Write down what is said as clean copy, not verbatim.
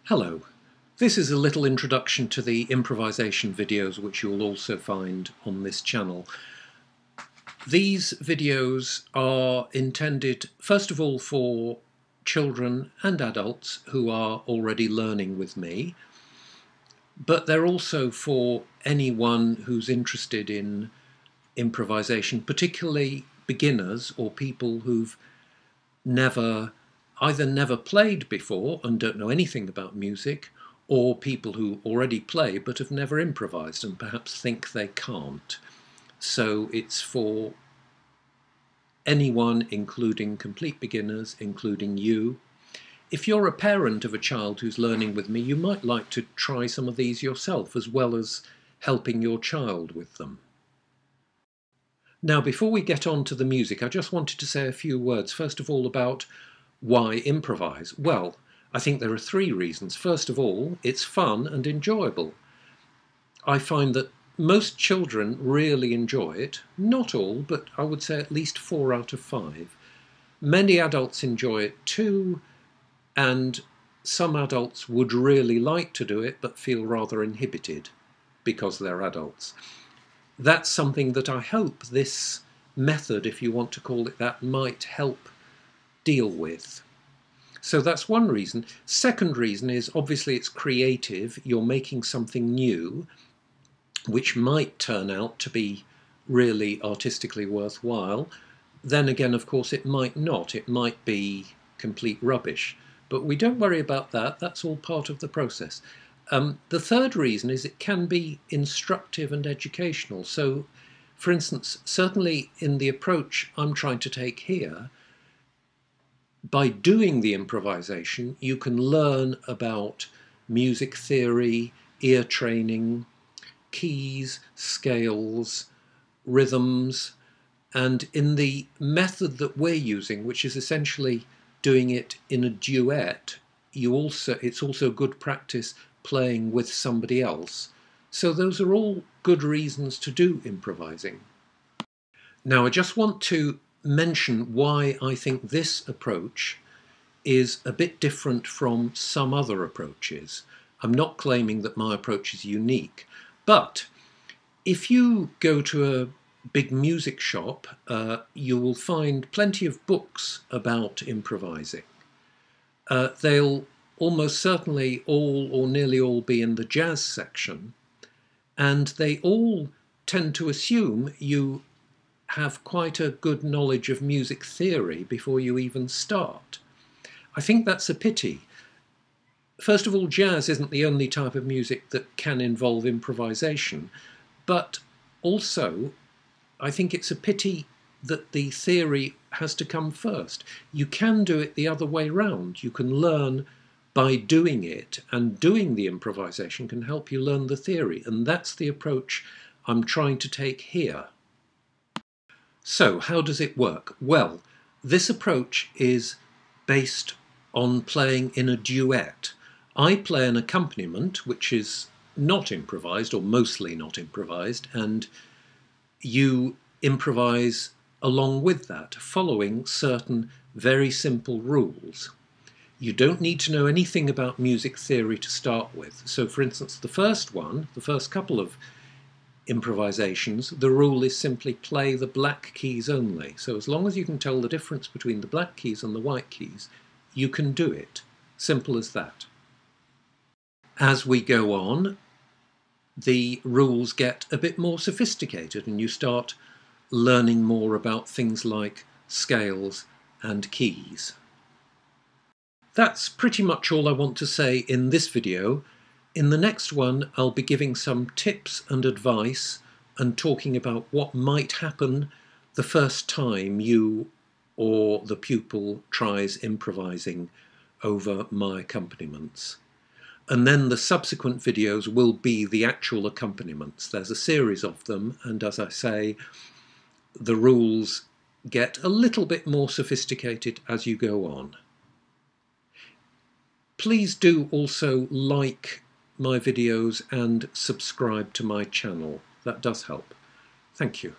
Hello, this is a little introduction to the improvisation videos which you'll also find on this channel. These videos are intended first of all for children and adults who are already learning with me, but they're also for anyone who's interested in improvisation, particularly beginners or people who've either never played before and don't know anything about music, or people who already play but have never improvised and perhaps think they can't. So it's for anyone, including complete beginners, including you. If you're a parent of a child who's learning with me, you might like to try some of these yourself as well as helping your child with them. Now, before we get on to the music, I just wanted to say a few words, first of all, about why improvise? Well, I think there are three reasons. First of all, it's fun and enjoyable. I find that most children really enjoy it. Not all, but I would say at least 4 out of 5. Many adults enjoy it too, and some adults would really like to do it but feel rather inhibited because they're adults. That's something that I hope this method, if you want to call it that, might help deal with. So that's one reason. Second reason is obviously it's creative. You're making something new which might turn out to be really artistically worthwhile. Then again, of course, it might not. It might be complete rubbish. But we don't worry about that. That's all part of the process. The third reason is it can be instructive and educational. So, for instance, certainly in the approach I'm trying to take here, by doing the improvisation, you can learn about music theory, ear training, keys, scales, rhythms, and in the method that we're using, which is essentially doing it in a duet, it's also good practice playing with somebody else. So those are all good reasons to do improvising. Now, I just want to mention why I think this approach is a bit different from some other approaches. I'm not claiming that my approach is unique, but if you go to a big music shop, you will find plenty of books about improvising. They'll almost certainly all or nearly all be in the jazz section, and they all tend to assume you have quite a good knowledge of music theory before you even start. I think that's a pity. First of all, jazz isn't the only type of music that can involve improvisation, but also I think it's a pity that the theory has to come first. You can do it the other way round. You can learn by doing it, and doing the improvisation can help you learn the theory, and that's the approach I'm trying to take here. So, how does it work? Well, this approach is based on playing in a duet. I play an accompaniment which is not improvised, or mostly not improvised, and you improvise along with that, following certain very simple rules. You don't need to know anything about music theory to start with. So, for instance, the first couple of improvisations, the rule is simply play the black keys only. So as long as you can tell the difference between the black keys and the white keys, you can do it. Simple as that. As we go on, the rules get a bit more sophisticated and you start learning more about things like scales and keys. That's pretty much all I want to say in this video. In the next one, I'll be giving some tips and advice and talking about what might happen the first time you or the pupil tries improvising over my accompaniments. And then the subsequent videos will be the actual accompaniments. There's a series of them, and as I say, the rules get a little bit more sophisticated as you go on. Please do also like my videos and subscribe to my channel. That does help. Thank you.